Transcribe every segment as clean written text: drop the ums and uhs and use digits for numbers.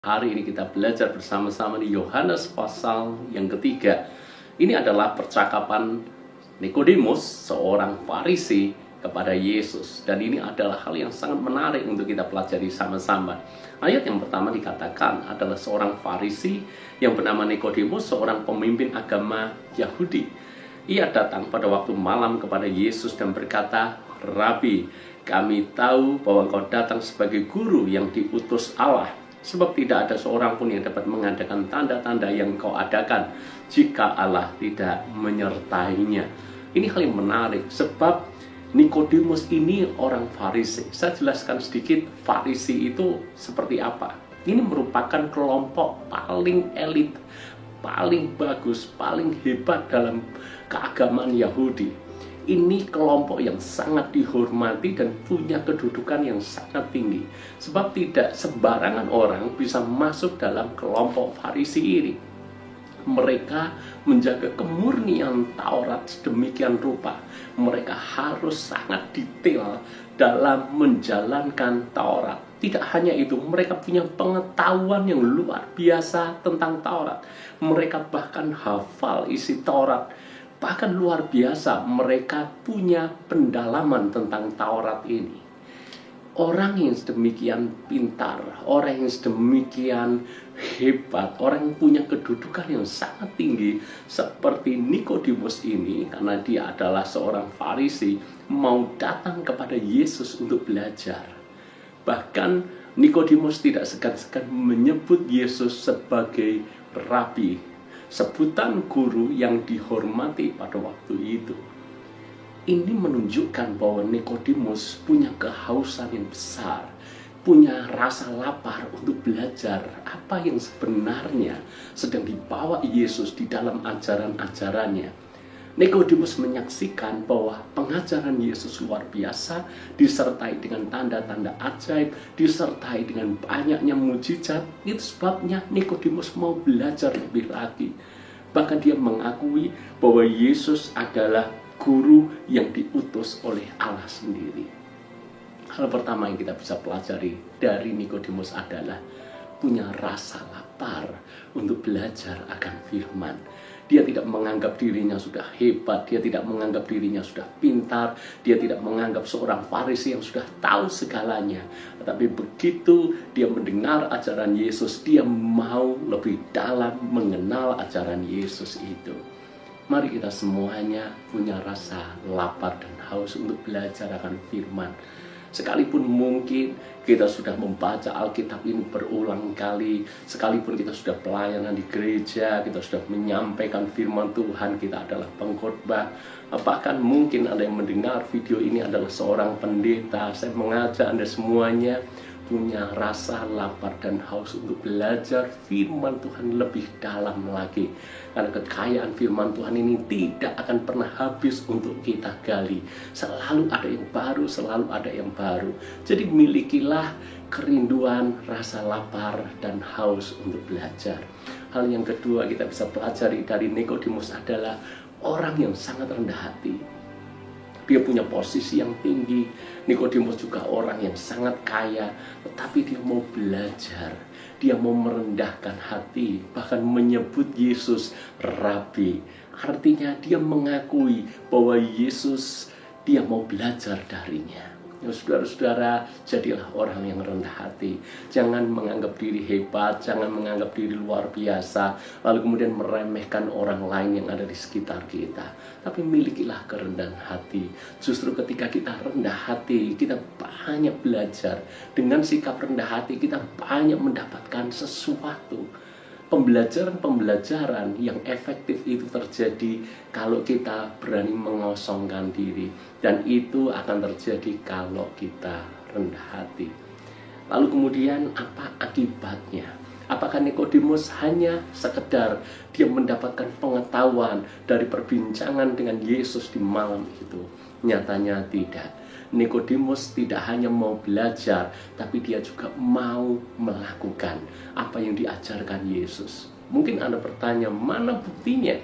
Hari ini kita belajar bersama-sama di Yohanes pasal yang ketiga. Ini adalah percakapan Nikodemus, seorang Farisi, kepada Yesus. Dan ini adalah hal yang sangat menarik untuk kita pelajari sama-sama. Ayat yang pertama dikatakan adalah seorang Farisi yang bernama Nikodemus, seorang pemimpin agama Yahudi. Ia datang pada waktu malam kepada Yesus dan berkata, "Rabi, kami tahu bahwa engkau datang sebagai guru yang diutus Allah. Sebab tidak ada seorang pun yang dapat mengadakan tanda-tanda yang kau adakan jika Allah tidak menyertainya." Ini hal yang menarik, sebab Nikodemus ini orang Farisi. Saya jelaskan sedikit Farisi itu seperti apa. Ini merupakan kelompok paling elit, paling bagus, paling hebat dalam keagamaan Yahudi. Ini kelompok yang sangat dihormati dan punya kedudukan yang sangat tinggi. Sebab tidak sembarangan orang bisa masuk dalam kelompok Farisi ini. Mereka menjaga kemurnian Taurat sedemikian rupa. Mereka harus sangat detail dalam menjalankan Taurat. Tidak hanya itu, mereka punya pengetahuan yang luar biasa tentang Taurat. Mereka bahkan hafal isi Taurat. Bahkan luar biasa, mereka punya pendalaman tentang Taurat ini. Orang yang sedemikian pintar, orang yang sedemikian hebat, orang yang punya kedudukan yang sangat tinggi seperti Nikodemus ini, karena dia adalah seorang Farisi, mau datang kepada Yesus untuk belajar. Bahkan Nikodemus tidak segan-segan menyebut Yesus sebagai Rabi, sebutan guru yang dihormati pada waktu itu. Ini menunjukkan bahwa Nikodemus punya kehausan yang besar, punya rasa lapar untuk belajar apa yang sebenarnya sedang dibawa Yesus di dalam ajaran-ajarannya. Nikodemus menyaksikan bahwa pengajaran Yesus luar biasa, disertai dengan tanda-tanda ajaib, disertai dengan banyaknya mujizat. Itu sebabnya Nikodemus mau belajar lebih lagi. Bahkan dia mengakui bahwa Yesus adalah guru yang diutus oleh Allah sendiri. Hal pertama yang kita bisa pelajari dari Nikodemus adalah punya rasa lapar untuk belajar akan firman. Dia tidak menganggap dirinya sudah hebat, dia tidak menganggap dirinya sudah pintar, dia tidak menganggap seorang Farisi yang sudah tahu segalanya. Tetapi begitu dia mendengar ajaran Yesus, dia mau lebih dalam mengenal ajaran Yesus itu. Mari kita semuanya punya rasa lapar dan haus untuk belajar akan firman. Sekalipun mungkin kita sudah membaca Alkitab ini berulang kali, sekalipun kita sudah pelayanan di gereja, kita sudah menyampaikan firman Tuhan, kita adalah pengkhotbah, bahkan mungkin Anda yang mendengar video ini adalah seorang pendeta. Saya mengajak Anda semuanya punya rasa lapar dan haus untuk belajar firman Tuhan lebih dalam lagi. Karena kekayaan firman Tuhan ini tidak akan pernah habis untuk kita gali. Selalu ada yang baru, selalu ada yang baru. Jadi milikilah kerinduan, rasa lapar dan haus untuk belajar. Hal yang kedua kita bisa pelajari dari Nikodemus adalah orang yang sangat rendah hati. Dia punya posisi yang tinggi. Nikodemus juga orang yang sangat kaya, tetapi dia mau belajar. Dia mau merendahkan hati, bahkan menyebut Yesus Rabi. Artinya dia mengakui bahwa Yesus, dia mau belajar darinya. Ya, saudara-saudara, jadilah orang yang rendah hati. Jangan menganggap diri hebat, jangan menganggap diri luar biasa, lalu kemudian meremehkan orang lain yang ada di sekitar kita. Tapi milikilah kerendahan hati. Justru ketika kita rendah hati, kita banyak belajar. Dengan sikap rendah hati, kita banyak mendapatkan sesuatu. Pembelajaran-pembelajaran yang efektif itu terjadi kalau kita berani mengosongkan diri. Dan itu akan terjadi kalau kita rendah hati. Lalu kemudian apa akibatnya? Apakah Nikodemus hanya sekedar dia mendapatkan pengetahuan dari perbincangan dengan Yesus di malam itu? Nyatanya tidak. Nikodemus tidak hanya mau belajar, tapi dia juga mau melakukan apa yang diajarkan Yesus. Mungkin Anda bertanya, mana buktinya?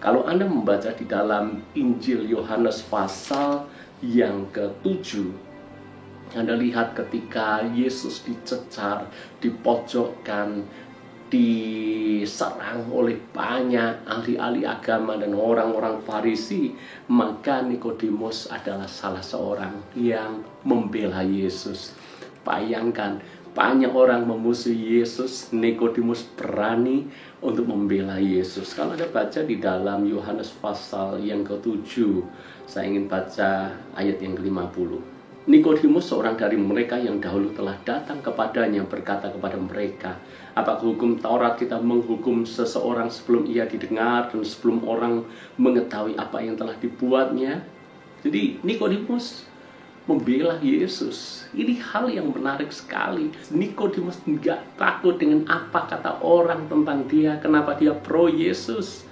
Kalau Anda membaca di dalam Injil Yohanes pasal yang ke-7, Anda lihat ketika Yesus dicecar, dipojokkan, diserang oleh banyak ahli-ahli agama dan orang-orang Farisi, maka Nikodemus adalah salah seorang yang membela Yesus. Bayangkan, banyak orang memusuhi Yesus, Nikodemus berani untuk membela Yesus. Kalau Anda baca di dalam Yohanes pasal yang ke-7, saya ingin baca ayat yang ke-50. Nikodemus, seorang dari mereka yang dahulu telah datang kepadanya, berkata kepada mereka, apakah hukum Taurat kita menghukum seseorang sebelum ia didengar dan sebelum orang mengetahui apa yang telah dibuatnya? Jadi Nikodemus membela Yesus. Ini hal yang menarik sekali. Nikodemus nggak takut dengan apa kata orang tentang dia, kenapa dia pro Yesus.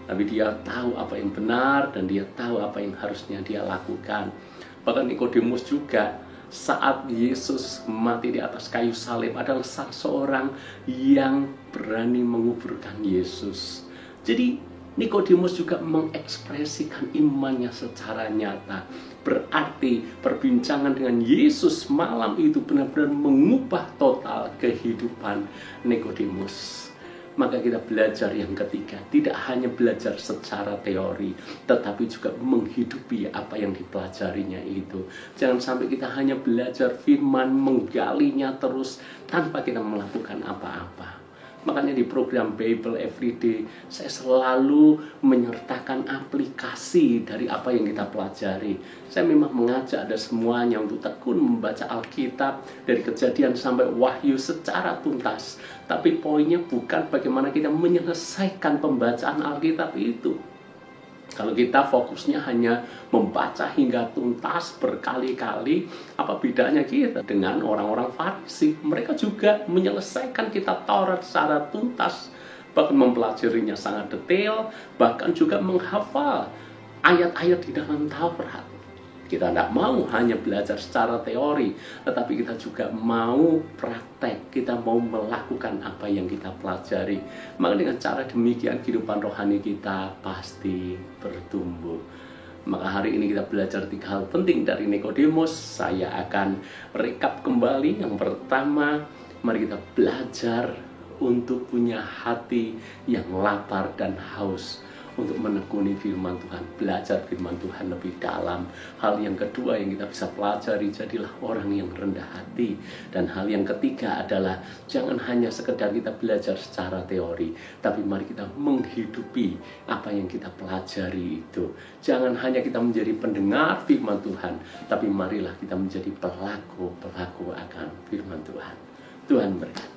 Tapi dia tahu apa yang benar dan dia tahu apa yang harusnya dia lakukan. Bahkan Nikodemus juga saat Yesus mati di atas kayu salib adalah salah seorang yang berani menguburkan Yesus. Jadi Nikodemus juga mengekspresikan imannya secara nyata. Berarti perbincangan dengan Yesus malam itu benar-benar mengubah total kehidupan Nikodemus. Maka kita belajar yang ketiga, tidak hanya belajar secara teori, tetapi juga menghidupi apa yang dipelajarinya itu. Jangan sampai kita hanya belajar firman, menggalinya terus tanpa kita melakukan apa-apa. Makanya di program Bible Everyday, saya selalu menyertakan aplikasi dari apa yang kita pelajari. Saya memang mengajak Anda semuanya untuk tekun membaca Alkitab dari Kejadian sampai Wahyu secara tuntas. Tapi poinnya bukan bagaimana kita menyelesaikan pembacaan Alkitab itu. Kalau kita fokusnya hanya membaca hingga tuntas berkali-kali, apa bedanya kita dengan orang-orang Farisi? Mereka juga menyelesaikan kitab Taurat secara tuntas, bahkan mempelajarinya sangat detail, bahkan juga menghafal ayat-ayat di dalam Taurat. Kita tidak mau hanya belajar secara teori, tetapi kita juga mau praktek, kita mau melakukan apa yang kita pelajari. Maka dengan cara demikian kehidupan rohani kita pasti bertumbuh. Maka hari ini kita belajar 3 hal penting dari Nikodemus. Saya akan rekap kembali. Yang pertama, mari kita belajar untuk punya hati yang lapar dan haus untuk menekuni firman Tuhan, belajar firman Tuhan lebih dalam. Hal yang kedua yang kita bisa pelajari, jadilah orang yang rendah hati. Dan hal yang ketiga adalah jangan hanya sekedar kita belajar secara teori, tapi mari kita menghidupi apa yang kita pelajari itu. Jangan hanya kita menjadi pendengar firman Tuhan, tapi marilah kita menjadi pelaku akan firman Tuhan. Tuhan berkati.